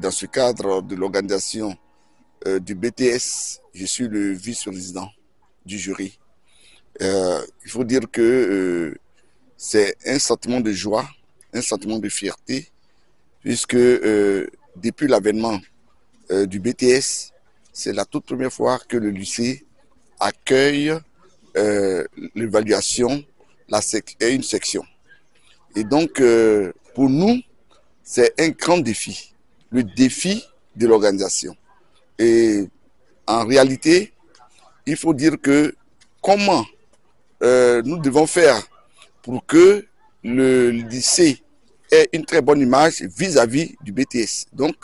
dans ce cadre de l'organisation du BTS, je suis le vice-président du jury. Il faut dire que c'est un sentiment de joie, un sentiment de fierté, puisque depuis l'avènement du BTS, c'est la toute première fois que le lycée accueille l'évaluation et une section. Et donc, pour nous, c'est un grand défi, le défi de l'organisation. Et en réalité, il faut dire que comment nous devons faire pour que le lycée ait une très bonne image vis-à-vis du BTS. Donc,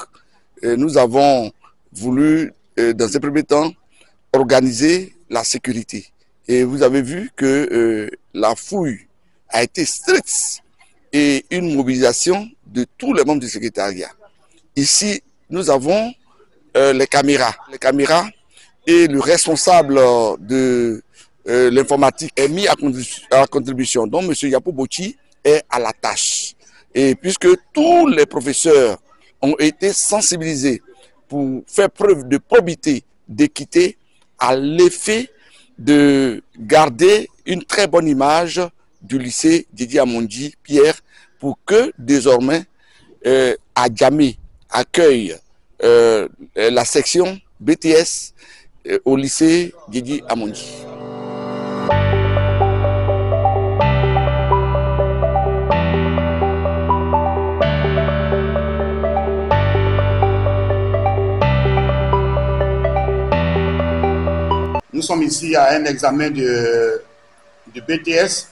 nous avons voulu, dans un premier temps, organiser la sécurité. Et vous avez vu que la fouille a été stricte et une mobilisation de tous les membres du secrétariat. Ici, nous avons les caméras. Les caméras et le responsable de l'informatique est mis à contribution. Donc, M. Yapo Bochi est à la tâche. Et puisque tous les professeurs ont été sensibilisés pour faire preuve de probité, d'équité, à l'effet de garder une très bonne image du lycée Didier Amondi Pierre pour que désormais Adjamé accueille la section BTS au lycée Didier Amondi. Nous sommes ici à un examen de BTS.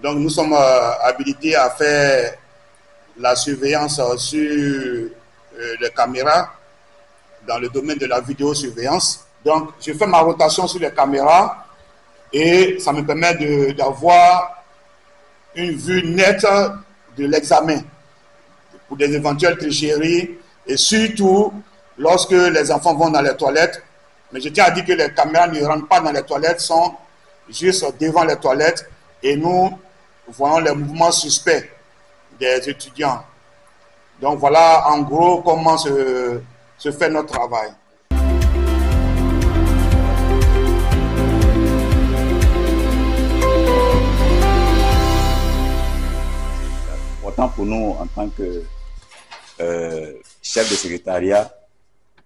Donc nous sommes habilités à faire la surveillance sur les caméras dans le domaine de la vidéosurveillance. Donc je fais ma rotation sur les caméras et ça me permet d'avoir une vue nette de l'examen pour des éventuelles tricheries et surtout lorsque les enfants vont dans les toilettes. Mais je tiens à dire que les caméras ne rentrent pas dans les toilettes, sont juste devant les toilettes et nous voyons les mouvements suspects des étudiants. Donc voilà en gros comment se fait notre travail. C'est important pour nous en tant que chef de secrétariat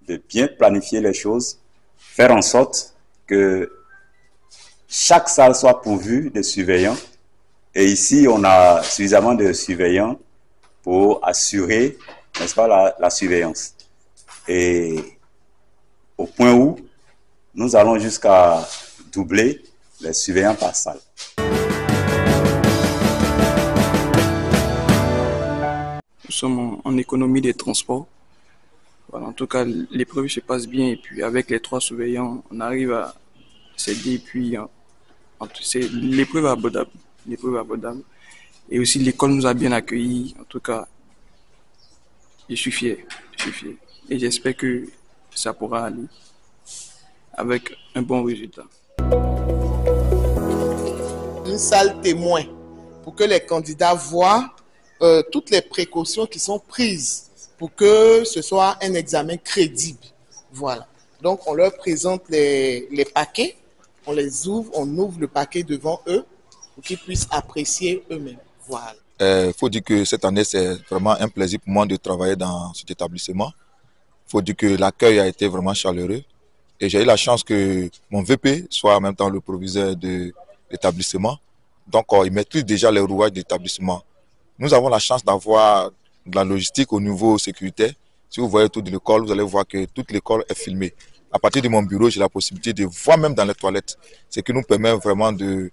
de bien planifier les choses, faire en sorte que chaque salle soit pourvue de surveillants. Et ici, on a suffisamment de surveillants pour assurer, n'est-ce pas, la surveillance. Et au point où nous allons jusqu'à doubler les surveillants par salle. Nous sommes en économie des transports. Voilà, en tout cas, l'épreuve se passe bien et puis avec les 3 surveillants, on arrive à s'aider et puis c'est l'épreuve abordable. Et aussi l'école nous a bien accueillis. En tout cas, je suis fier. Et j'espère que ça pourra aller avec un bon résultat. Une salle témoin pour que les candidats voient toutes les précautions qui sont prises pour que ce soit un examen crédible. Voilà. Donc, on leur présente les paquets, on les ouvre, on ouvre le paquet devant eux pour qu'ils puissent apprécier eux-mêmes. Voilà. Faut dire que cette année, c'est vraiment un plaisir pour moi de travailler dans cet établissement. Faut dire que l'accueil a été vraiment chaleureux. Et j'ai eu la chance que mon VP soit en même temps le proviseur de l'établissement. Donc, il maîtrise déjà les rouages de l'établissement. Nous avons la chance d'avoir de la logistique au niveau sécuritaire. Si vous voyez toute l'école, vous allez voir que toute l'école est filmée. À partir de mon bureau, j'ai la possibilité de voir même dans les toilettes, ce qui nous permet vraiment de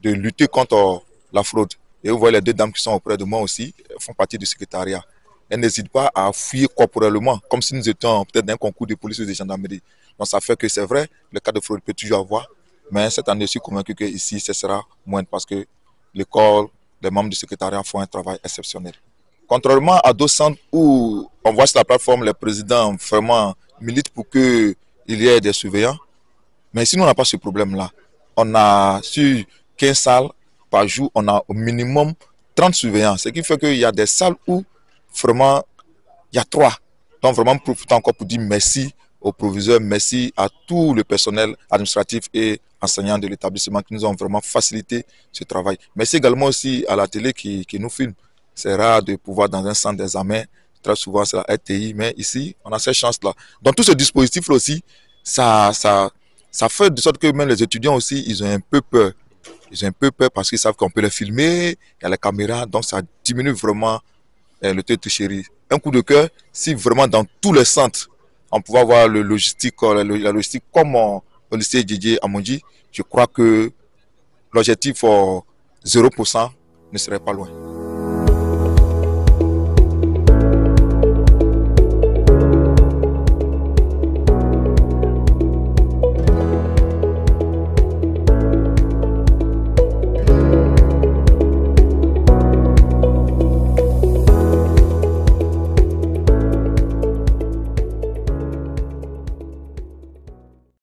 lutter contre la fraude. Et vous voyez les 2 dames qui sont auprès de moi aussi, font partie du secrétariat. Elles n'hésitent pas à fuir corporellement, comme si nous étions peut-être d'un concours de police ou de gendarmerie. Donc ça fait que c'est vrai, le cas de fraude peut toujours avoir, mais cette année, je suis convaincu qu'ici, ce sera moins parce que l'école, les membres du secrétariat font un travail exceptionnel. Contrairement à d'autres centres où on voit sur la plateforme les présidents vraiment militent pour qu'il y ait des surveillants, mais ici, nous, on n'a pas ce problème-là. On a sur 15 salles par jour, on a au minimum 30 surveillants, ce qui fait qu'il y a des salles où vraiment il y a 3. Donc vraiment, profitons encore pour dire merci aux proviseurs, merci à tout le personnel administratif et enseignant de l'établissement qui nous ont vraiment facilité ce travail. Merci également aussi à la télé qui nous filme. C'est rare de pouvoir dans un centre d'examen, très souvent c'est la RTI, mais ici, on a cette chance-là. Donc tout ce dispositif-là aussi, ça fait de sorte que même les étudiants aussi, ils ont un peu peur. Ils ont un peu peur parce qu'ils savent qu'on peut les filmer, il y a la caméra, donc ça diminue vraiment le taux de tricherie. Un coup de cœur, si vraiment dans tous les centres, on pouvait avoir la logistique comme au lycée Didier Amondi, je crois que l'objectif 0% ne serait pas loin.